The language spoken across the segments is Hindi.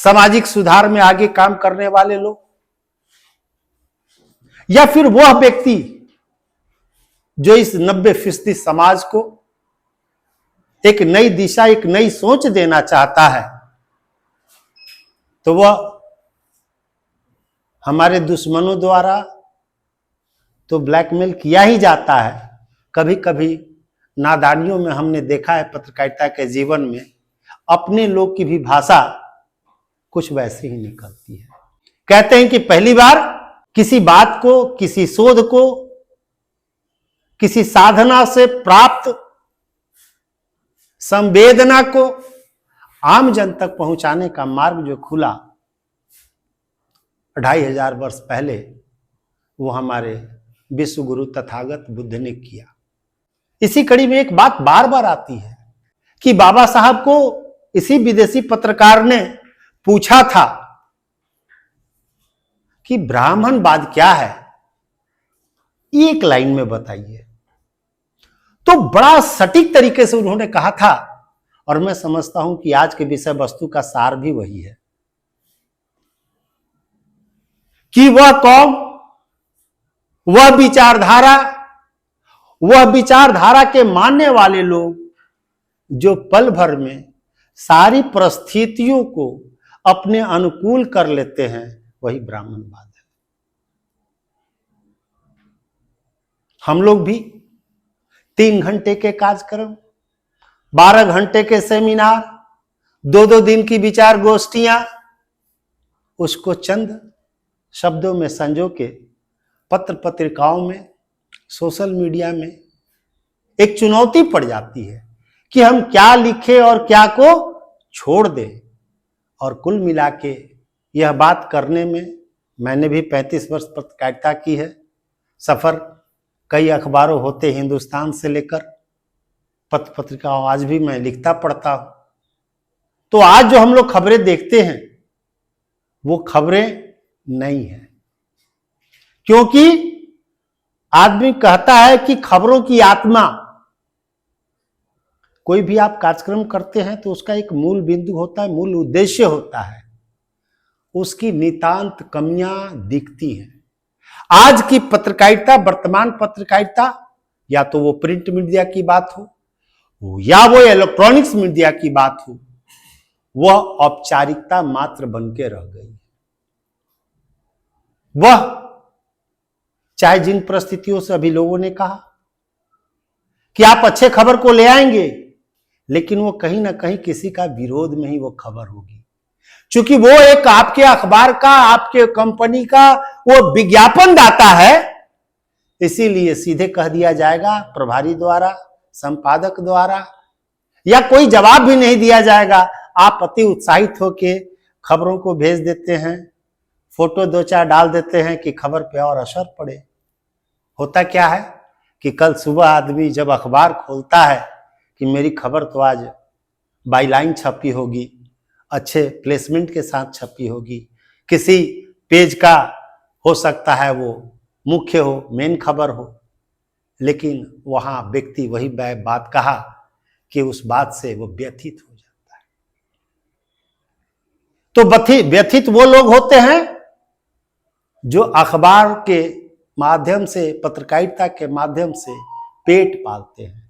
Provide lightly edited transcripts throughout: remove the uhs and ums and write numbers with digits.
सामाजिक सुधार में आगे काम करने वाले लोग, या फिर वह व्यक्ति जो इस 90% समाज को एक नई दिशा, एक नई सोच देना चाहता है, तो वह हमारे दुश्मनों द्वारा तो ब्लैकमेल किया ही जाता है। कभी कभी नादानियों में हमने देखा है पत्रकारिता के जीवन में, अपने लोग की भी भाषा कुछ वैसे ही निकलती है। कहते हैं कि पहली बार किसी बात को, किसी शोध को, किसी साधना से प्राप्त संवेदना को आम जन तक पहुंचाने का मार्ग जो खुला 2500 वर्ष पहले, वो हमारे विश्व गुरु तथागत बुद्ध ने किया। इसी कड़ी में एक बात बार बार आती है कि बाबा साहब को इसी विदेशी पत्रकार ने पूछा था कि ब्राह्मणवाद क्या है, एक लाइन में बताइए। तो बड़ा सटीक तरीके से उन्होंने कहा था, और मैं समझता हूं कि आज के विषय वस्तु का सार भी वही है कि वह कौम, वह विचारधारा के मानने वाले लोग जो पल भर में सारी परिस्थितियों को अपने अनुकूल कर लेते हैं, वही ब्राह्मणवाद है। हम लोग भी 3 घंटे के कार्यक्रम, 12 घंटे के सेमिनार, 2-2 दिन की विचार गोष्ठियां, उसको चंद शब्दों में संजो के पत्र पत्रिकाओं में, सोशल मीडिया में एक चुनौती पड़ जाती है कि हम क्या लिखें और क्या को छोड़ दें। और कुल मिला के यह बात करने में मैंने भी 35 वर्ष पत्रकारिता की है। सफर कई अखबारों होते, हिंदुस्तान से लेकर पत्र पत्रिकाओं, आज भी मैं लिखता पढ़ता हूं। तो आज जो हम लोग खबरें देखते हैं वो खबरें नहीं है, क्योंकि आदमी कहता है कि खबरों की आत्मा। कोई भी आप कार्यक्रम करते हैं तो उसका एक मूल बिंदु होता है, मूल उद्देश्य होता है, उसकी नितांत कमियां दिखती हैं। आज की पत्रकारिता, वर्तमान पत्रकारिता, या तो वो प्रिंट मीडिया की बात हो या वो इलेक्ट्रॉनिक्स मीडिया की बात हो, वह औपचारिकता मात्र बन के रह गई। वह चाहे जिन परिस्थितियों से अभी लोगों ने कहा कि आप अच्छे खबर को ले आएंगे, लेकिन वो कहीं ना कहीं किसी का विरोध में ही वो खबर होगी, क्योंकि वो एक आपके अखबार का, आपके कंपनी का वो विज्ञापन दाता है। इसीलिए सीधे कह दिया जाएगा प्रभारी द्वारा, संपादक द्वारा, या कोई जवाब भी नहीं दिया जाएगा। आप अति उत्साहित होके खबरों को भेज देते हैं, फोटो 2-4 डाल देते हैं कि खबर पे और असर पड़े। होता क्या है कि कल सुबह आदमी जब अखबार खोलता है कि मेरी खबर तो आज बाईलाइन छपी होगी, अच्छे प्लेसमेंट के साथ छपी होगी, किसी पेज का हो सकता है वो मुख्य हो, मेन खबर हो, लेकिन वहां व्यक्ति वही बात कहा कि उस बात से वो व्यथित हो जाता है। तो व्यथित वो लोग होते हैं जो अखबार के माध्यम से, पत्रकारिता के माध्यम से पेट पालते हैं,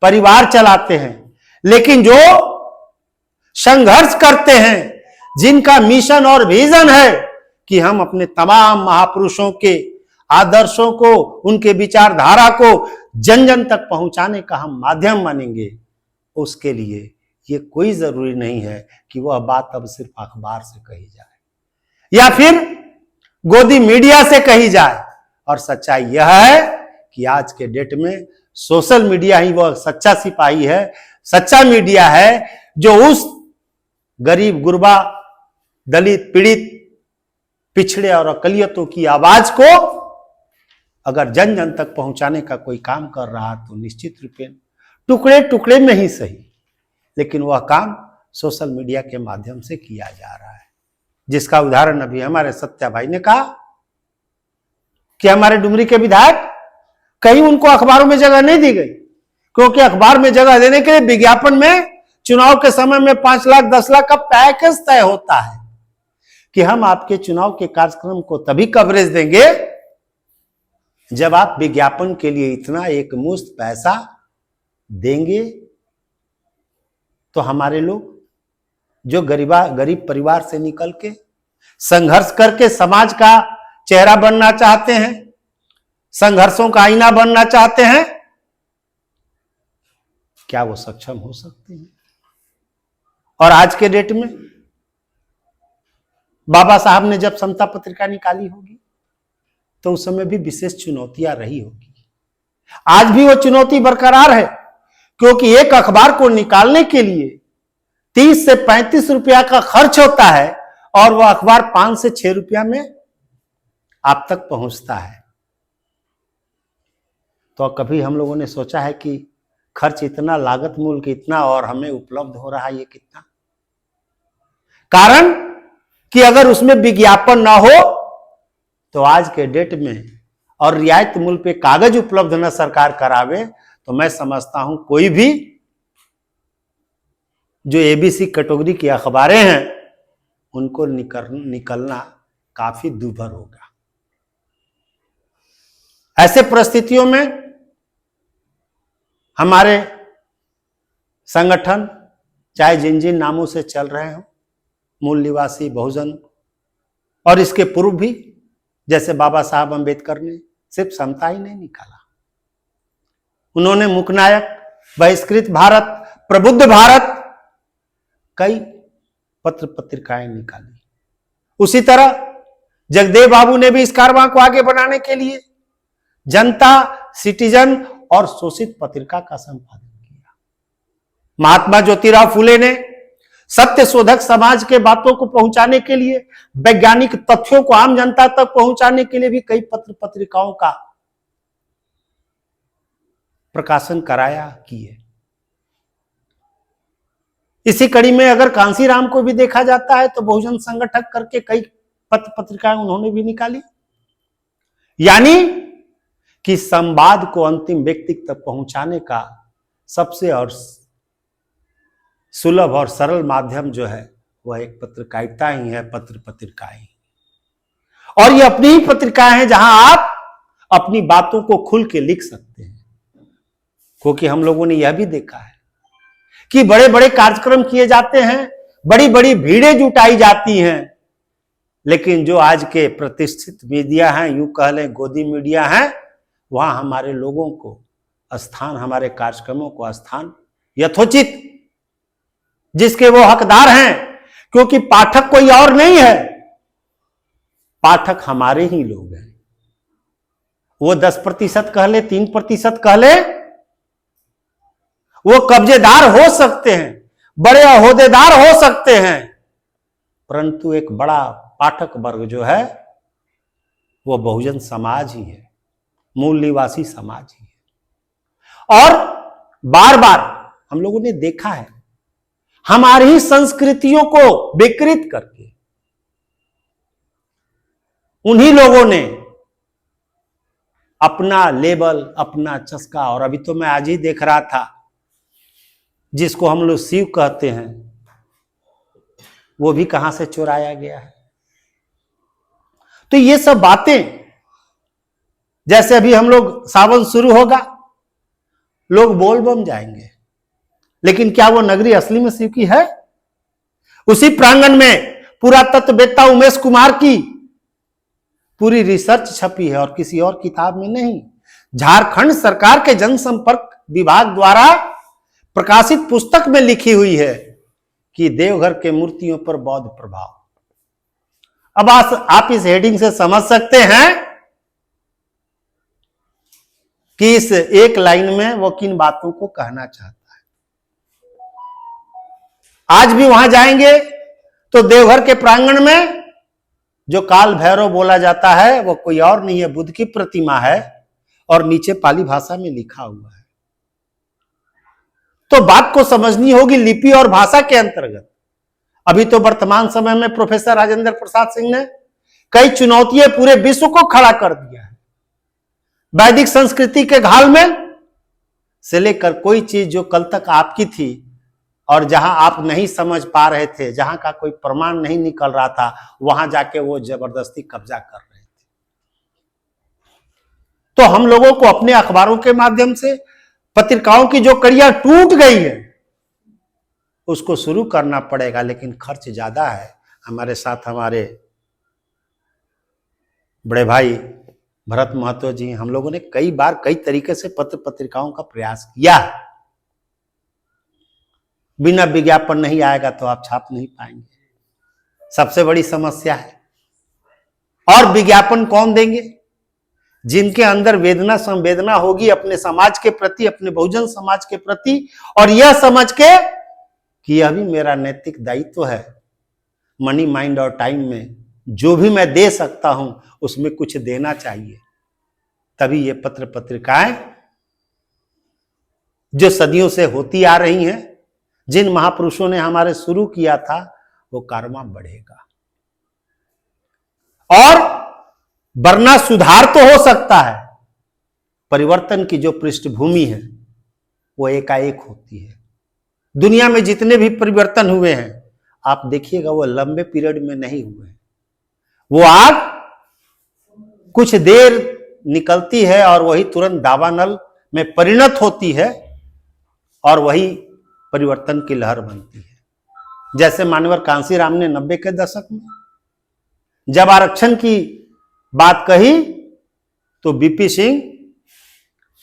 परिवार चलाते हैं, लेकिन जो संघर्ष करते हैं, जिनका मिशन और विजन है कि हम अपने तमाम महापुरुषों के आदर्शों को, उनके विचारधारा को जन जन तक पहुंचाने का हम माध्यम बनेंगे, उसके लिए ये कोई जरूरी नहीं है कि वह बात अब सिर्फ अखबार से कही जाए या फिर गोदी मीडिया से कही जाए। और सच्चाई यह है कि आज के डेट में सोशल मीडिया ही वह सच्चा सिपाही है, सच्चा मीडिया है, जो उस गरीब, गुरबा, दलित, पीड़ित, पिछड़े और अकलियतों की आवाज को अगर जन जन तक पहुंचाने का कोई काम कर रहा है तो निश्चित रूप टुकड़े टुकड़े में ही सही, लेकिन वह काम सोशल मीडिया के माध्यम से किया जा रहा है, जिसका उदाहरण अभी हमारे सत्या भाई ने कहा कि हमारे डुमरी के विधायक, कहीं उनको अखबारों में जगह नहीं दी गई, क्योंकि अखबार में जगह देने के लिए विज्ञापन में चुनाव के समय में 5 लाख 10 लाख का पैकेज तय होता है। कि हम आपके चुनाव के कार्यक्रम को तभी कवरेज देंगे जब आप विज्ञापन के लिए इतना एक मुश्त पैसा देंगे। तो हमारे लोग जो गरीब परिवार से निकल के संघर्ष करके समाज का चेहरा बनना चाहते हैं, संघर्षों का आईना बनना चाहते हैं, क्या वो सक्षम हो सकते हैं? और आज के डेट में बाबा साहब ने जब समता पत्रिका निकाली होगी तो उस समय भी विशेष चुनौतियां रही होगी। आज भी वो चुनौती बरकरार है, क्योंकि एक अखबार को निकालने के लिए 30 से 35 रुपया का खर्च होता है और वह अखबार 5 से 6 रुपया में आप तक पहुंचता है। तो कभी हम लोगों ने सोचा है कि खर्च इतना, लागत मूल्य इतना और हमें उपलब्ध हो रहा है ये कितना? कारण कि अगर उसमें विज्ञापन ना हो तो आज के डेट में और रियायत मूल्य पे कागज उपलब्ध न सरकार करावे तो मैं समझता हूं कोई भी जो एबीसी कैटेगरी की अखबारें हैं उनको निकलना काफी दूभर होगा। ऐसे परिस्थितियों में हमारे संगठन चाहे जिन जिन नामों से चल रहे हों, मूल निवासी बहुजन और इसके पूर्व भी, जैसे बाबा साहब अंबेडकर ने सिर्फ समता ही नहीं निकाला, उन्होंने मुकनायक, बहिष्कृत भारत, प्रबुद्ध भारत, कई पत्र पत्रिकाएं निकाली। उसी तरह जगदेव बाबू ने भी इस कारवां को आगे बढ़ाने के लिए जनता, सिटीजन और शोषित पत्रिका का संपादन किया। महात्मा ज्योतिराव फुले ने सत्य शोधक समाज के बातों को पहुंचाने के लिए, वैज्ञानिक तथ्यों को आम जनता तक पहुंचाने के लिए भी कई पत्र पत्रिकाओं का प्रकाशन कराया, किए। इसी कड़ी में अगर कांसीराम को भी देखा जाता है तो बहुजन संगठक करके कई पत्र पत्रिकाएं उन्होंने भी निकाली। यानी कि संवाद को अंतिम व्यक्ति तक पहुंचाने का सबसे और सुलभ और सरल माध्यम जो है वह एक पत्रकारिता ही है, पत्र पत्रिकाएं। और ये अपनी ही पत्रिकाएं हैं जहां आप अपनी बातों को खुल के लिख सकते हैं। क्योंकि हम लोगों ने यह भी देखा है कि बड़े बड़े कार्यक्रम किए जाते हैं, बड़ी बड़ी भीड़ें जुटाई जाती हैं, लेकिन जो आज के प्रतिष्ठित मीडिया हैं, यूं कह लें गोदी मीडिया हैं, वहां हमारे लोगों को स्थान, हमारे कार्यक्रमों को स्थान यथोचित जिसके वो हकदार हैं, क्योंकि पाठक कोई और नहीं है, पाठक हमारे ही लोग हैं। वो 10% कह ले, 3% कह ले, वो कब्जेदार हो सकते हैं, बड़े अहोदेदार हो सकते हैं, परंतु एक बड़ा पाठक वर्ग जो है वो बहुजन समाज ही है, मूल निवासी समाज ही है। और बार बार हम लोगों ने देखा है हमारी ही संस्कृतियों को विकृत करके उन्हीं लोगों ने अपना लेबल, अपना चस्का, और अभी तो मैं आज ही देख रहा था जिसको हम लोग शिव कहते हैं वो भी कहां से चुराया गया है। तो ये सब बातें, जैसे अभी हम लोग सावन शुरू होगा, लोग बोल बम जाएंगे, लेकिन क्या वो नगरी असली में शिव की है? उसी प्रांगण में पुरातत्ववेत्ता उमेश कुमार की पूरी रिसर्च छपी है और किसी और किताब में नहीं। झारखंड सरकार के जनसंपर्क विभाग द्वारा प्रकाशित पुस्तक में लिखी हुई है कि देवघर के मूर्तियों पर बौद्ध प्रभाव। अब आप इस हेडिंग से समझ सकते हैं कि इस एक लाइन में वो किन बातों को कहना चाहता है। आज भी वहां जाएंगे तो देवघर के प्रांगण में जो काल भैरव बोला जाता है वो कोई और नहीं है, बुद्ध की प्रतिमा है और नीचे पाली भाषा में लिखा हुआ है। तो बात को समझनी होगी लिपि और भाषा के अंतर्गत। अभी तो वर्तमान समय में प्रोफेसर राजेंद्र प्रसाद सिंह ने कई चुनौतियां पूरे विश्व को खड़ा कर दिया है। वैदिक संस्कृति के घाल में से लेकर कोई चीज जो कल तक आपकी थी और जहां आप नहीं समझ पा रहे थे, जहां का कोई प्रमाण नहीं निकल रहा था, वहां जाके वो जबरदस्ती कब्जा कर रहे थे। तो हम लोगों को अपने अखबारों के माध्यम से पत्रिकाओं की जो कड़ियां टूट गई है उसको शुरू करना पड़ेगा, लेकिन खर्च ज्यादा है। हमारे साथ हमारे बड़े भाई भरत महतो जी, हम लोगों ने कई बार कई तरीके से पत्र पत्रिकाओं का प्रयास किया। बिना विज्ञापन नहीं आएगा तो आप छाप नहीं पाएंगे, सबसे बड़ी समस्या है। और विज्ञापन कौन देंगे? जिनके अंदर वेदना संवेदना होगी अपने समाज के प्रति, अपने बहुजन समाज के प्रति, और यह समझ के कि यह भी मेरा नैतिक दायित्व है, मनी माइंड और टाइम में जो भी मैं दे सकता हूं उसमें कुछ देना चाहिए। तभी ये पत्र पत्रिकाएं जो सदियों से होती आ रही हैं, जिन महापुरुषों ने हमारे शुरू किया था, वो कारवां बढ़ेगा। और वरना सुधार तो हो सकता है, परिवर्तन की जो पृष्ठभूमि है वो एकाएक होती है। दुनिया में जितने भी परिवर्तन हुए हैं आप देखिएगा वो लंबे पीरियड में नहीं हुए हैं। वो आग कुछ देर निकलती है और वही तुरंत दावानल में परिणत होती है और वही परिवर्तन की लहर बनती है। जैसे मानवर कांसीराम ने 90 के दशक में जब आरक्षण की बात कही तो बीपी सिंह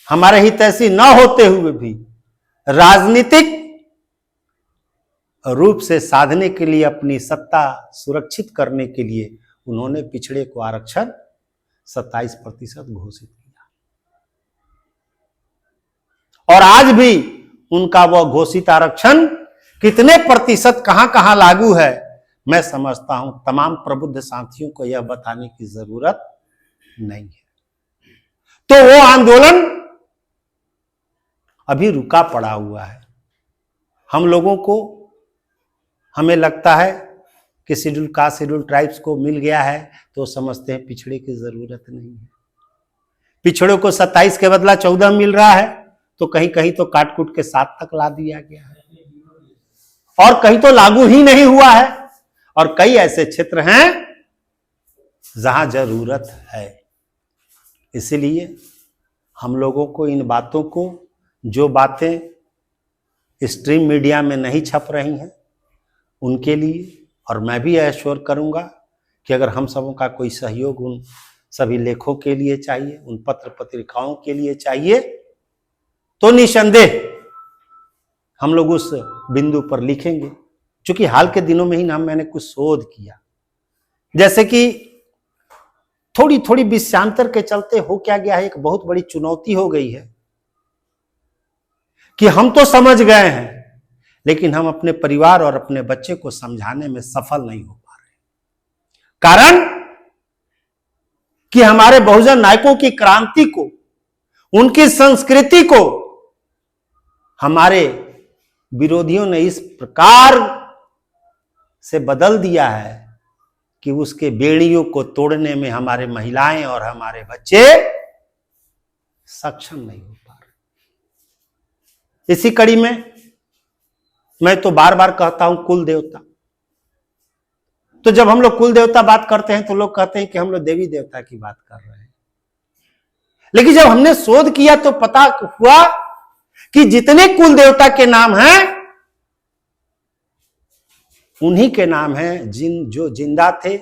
हमारे हितैषी न होते हुए भी राजनीतिक रूप से साधने के लिए, अपनी सत्ता सुरक्षित करने के लिए उन्होंने पिछड़े को आरक्षण 27% घोषित किया। और आज भी उनका वह घोषित आरक्षण कितने प्रतिशत कहां कहां लागू है, मैं समझता हूं तमाम प्रबुद्ध साथियों को यह बताने की जरूरत नहीं है। तो वो आंदोलन अभी रुका पड़ा हुआ है। हम लोगों को, हमें लगता है कि शेड्यूल कास्ट शेड्यूल ट्राइब्स को मिल गया है तो समझते हैं पिछड़े की जरूरत नहीं है। पिछड़ों को 27 के बदला 14 मिल रहा है, तो कहीं कहीं तो काट कूट के 7 तक ला दिया गया है, और कहीं तो लागू ही नहीं हुआ है। और कई ऐसे क्षेत्र हैं जहां जरूरत है। इसलिए हम लोगों को इन बातों को, जो बातें स्ट्रीम मीडिया में नहीं छप रही हैं, उनके लिए, और मैं भी एश्योर करूंगा कि अगर हम सबों का कोई सहयोग उन सभी लेखों के लिए चाहिए, उन पत्र पत्रिकाओं के लिए चाहिए, तो निसंदेह हम लोग उस बिंदु पर लिखेंगे। क्योंकि हाल के दिनों में ही ना मैंने कुछ शोध किया, जैसे कि थोड़ी थोड़ी विषयांतर के चलते हो क्या गया है, एक बहुत बड़ी चुनौती हो गई है कि हम तो समझ गए हैं लेकिन हम अपने परिवार और अपने बच्चे को समझाने में सफल नहीं हो पा रहे। कारण कि हमारे बहुजन नायकों की क्रांति को, उनकी संस्कृति को हमारे विरोधियों ने इस प्रकार से बदल दिया है कि उसके बेड़ियों को तोड़ने में हमारे महिलाएं और हमारे बच्चे सक्षम नहीं हो पा रहे। इसी कड़ी में मैं तो बार बार कहता हूं कुल देवता। तो जब हम लोग कुल देवता बात करते हैं तो लोग कहते हैं कि हम लोग देवी देवता की बात कर रहे हैं, लेकिन जब हमने शोध किया तो पता हुआ कि जितने कुल देवता के नाम हैं उन्हीं के नाम हैं जो जिंदा थे,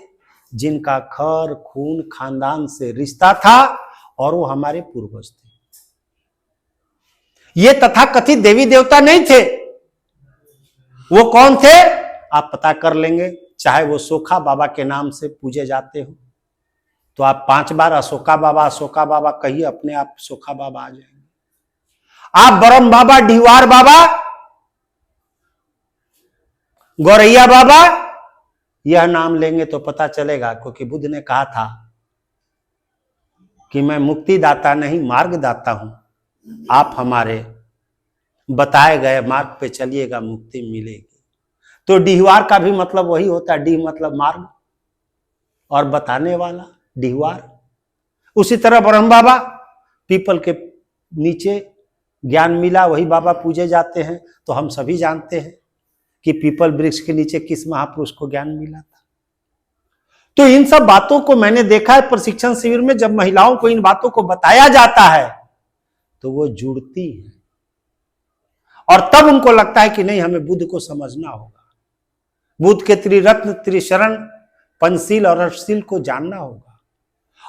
जिनका खर खून खानदान से रिश्ता था, और वो हमारे पूर्वज थे। ये तथाकथित देवी देवता नहीं थे। वो कौन थे आप पता कर लेंगे। चाहे वो सोखा बाबा के नाम से पूजे जाते हो तो आप 5 बार अशोका बाबा कहिए, अपने आप सोखा बाबा आ जाएंगे। आप ब्रह्म बाबा, डिहवार बाबा, गौरैया बाबा यह नाम लेंगे तो पता चलेगा, क्योंकि बुद्ध ने कहा था कि मैं मुक्ति दाता नहीं मार्ग दाता हूं, आप हमारे बताए गए मार्ग पे चलिएगा, मुक्ति मिलेगी। तो डिहवार का भी मतलब वही होता है, डीह मतलब मार्ग और बताने वाला डिहवार। उसी तरह ब्रह्म बाबा, पीपल के नीचे ज्ञान मिला वही बाबा पूजे जाते हैं, तो हम सभी जानते हैं कि पीपल वृक्ष के नीचे किस महापुरुष को ज्ञान मिला था। तो इन सब बातों को मैंने देखा है प्रशिक्षण शिविर में, जब महिलाओं को इन बातों को बताया जाता है तो वो जुड़ती है और तब उनको लगता है कि नहीं, हमें बुद्ध को समझना होगा, बुद्ध के त्रिरत्न त्रिशरण पंचशील और अष्टशील को जानना होगा।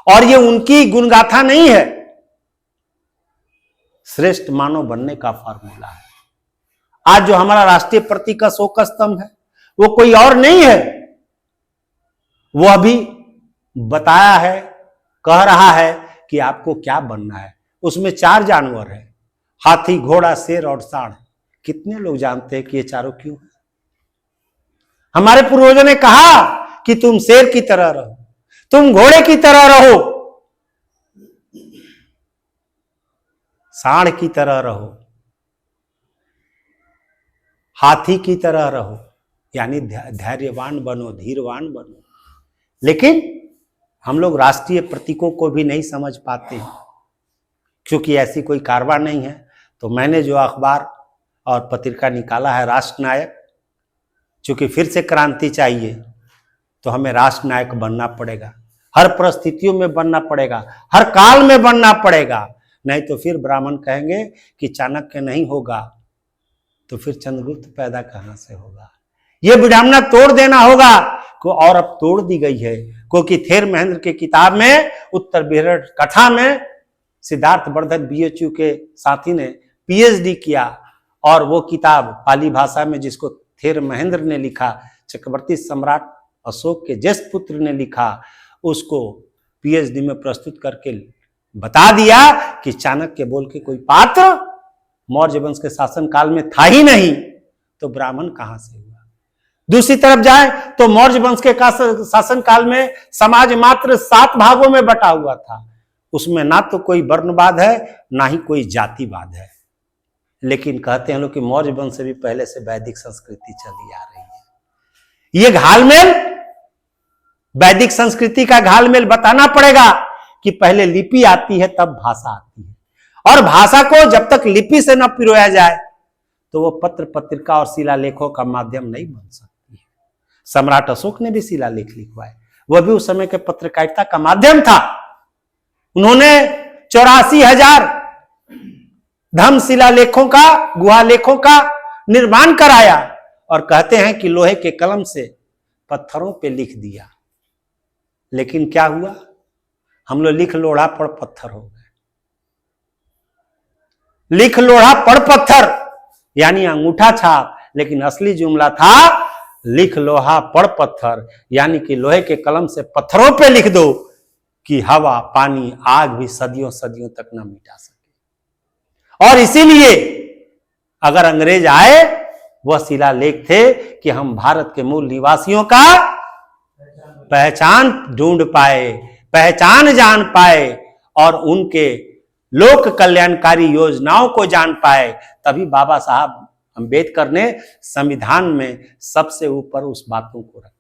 और ये उनकी गुणगाथा नहीं है, श्रेष्ठ मानव बनने का फॉर्मूला है। आज जो हमारा राष्ट्रीय प्रतीक अशोक स्तंभ है वो कोई और नहीं है, वो अभी बताया है, कह रहा है कि आपको क्या बनना है। उसमें 4 जानवर है, हाथी, घोड़ा, शेर और सांड। कितने लोग जानते हैं कि ये चारों क्यों है? हमारे पूर्वजों ने कहा कि तुम शेर की तरह रहो, तुम घोड़े की तरह रहो, सांड की तरह रहो, हाथी की तरह रहो, यानी धैर्यवान बनो, धीरवान बनो। लेकिन हम लोग राष्ट्रीय प्रतीकों को भी नहीं समझ पाते हैं, क्योंकि ऐसी कोई कारवां नहीं है। तो मैंने जो अखबार और पत्रिका निकाला है राष्ट्र नायक, क्योंकि फिर से क्रांति चाहिए तो हमें राष्ट्र नायक बनना पड़ेगा, हर परिस्थितियों में बनना पड़ेगा, हर काल में बनना पड़ेगा। नहीं तो फिर ब्राह्मण कहेंगे कि चाणक्य नहीं होगा तो फिर चंद्रगुप्त पैदा कहां से होगा। यह विडंबना तोड़ देना होगा को, और अब तोड़ दी गई है, क्योंकि थेर महेंद्र की किताब में उत्तर बिहार कथा में सिद्धार्थ वर्धन बीएचयू के साथी ने पीएचडी किया और वो किताब पाली भाषा में, जिसको थेर महेंद्र ने लिखा, चक्रवर्ती सम्राट अशोक के ज्येष्ठ पुत्र ने लिखा, उसको पीएचडी में प्रस्तुत करके बता दिया कि चाणक्य बोल के कोई पात्र मौर्य वंश के शासन काल में था ही नहीं, तो ब्राह्मण कहां से हुआ। दूसरी तरफ जाए तो मौर्य वंश के शासन काल में समाज मात्र 7 भागों में बटा हुआ था, उसमें ना तो कोई वर्णवाद है ना ही कोई जातिवाद है। लेकिन कहते हैं लोग कि मौर्य वंश से भी पहले से वैदिक संस्कृति चली आ रही है। ये घालमेल, वैदिक संस्कृति का घालमेल बताना पड़ेगा कि पहले लिपि आती है तब भाषा आती है, और भाषा को जब तक लिपि से न पिरोया जाए तो वो पत्र पत्रिका और शिलालेखों का माध्यम नहीं बन सकती है। सम्राट अशोक ने भी शिलालेख लिखवाए, वह भी उस समय के पत्रकारिता का माध्यम था। उन्होंने 84,000 धम्म शिलालेखों का, गुहालेखों का निर्माण कराया और कहते हैं कि लोहे के कलम से पत्थरों पे लिख दिया। लेकिन क्या हुआ, हम लोग लिख लोढ़ा पढ़ पत्थर हो गए। लिख लोढ़ा पढ़ पत्थर यानी अंगूठा छाप, लेकिन असली जुमला था लिख लोहा पढ़ पत्थर, यानी कि लोहे के कलम से पत्थरों पे लिख दो कि हवा, पानी, आग भी सदियों सदियों तक न मिटा सके। और इसीलिए अगर अंग्रेज आए, वह शिलालेख थे कि हम भारत के मूल निवासियों का पहचान ढूंढ पाए, पहचान जान पाए और उनके लोक कल्याणकारी योजनाओं को जान पाए। तभी बाबा साहब अम्बेडकर ने संविधान में सबसे ऊपर उस बातों को रखा।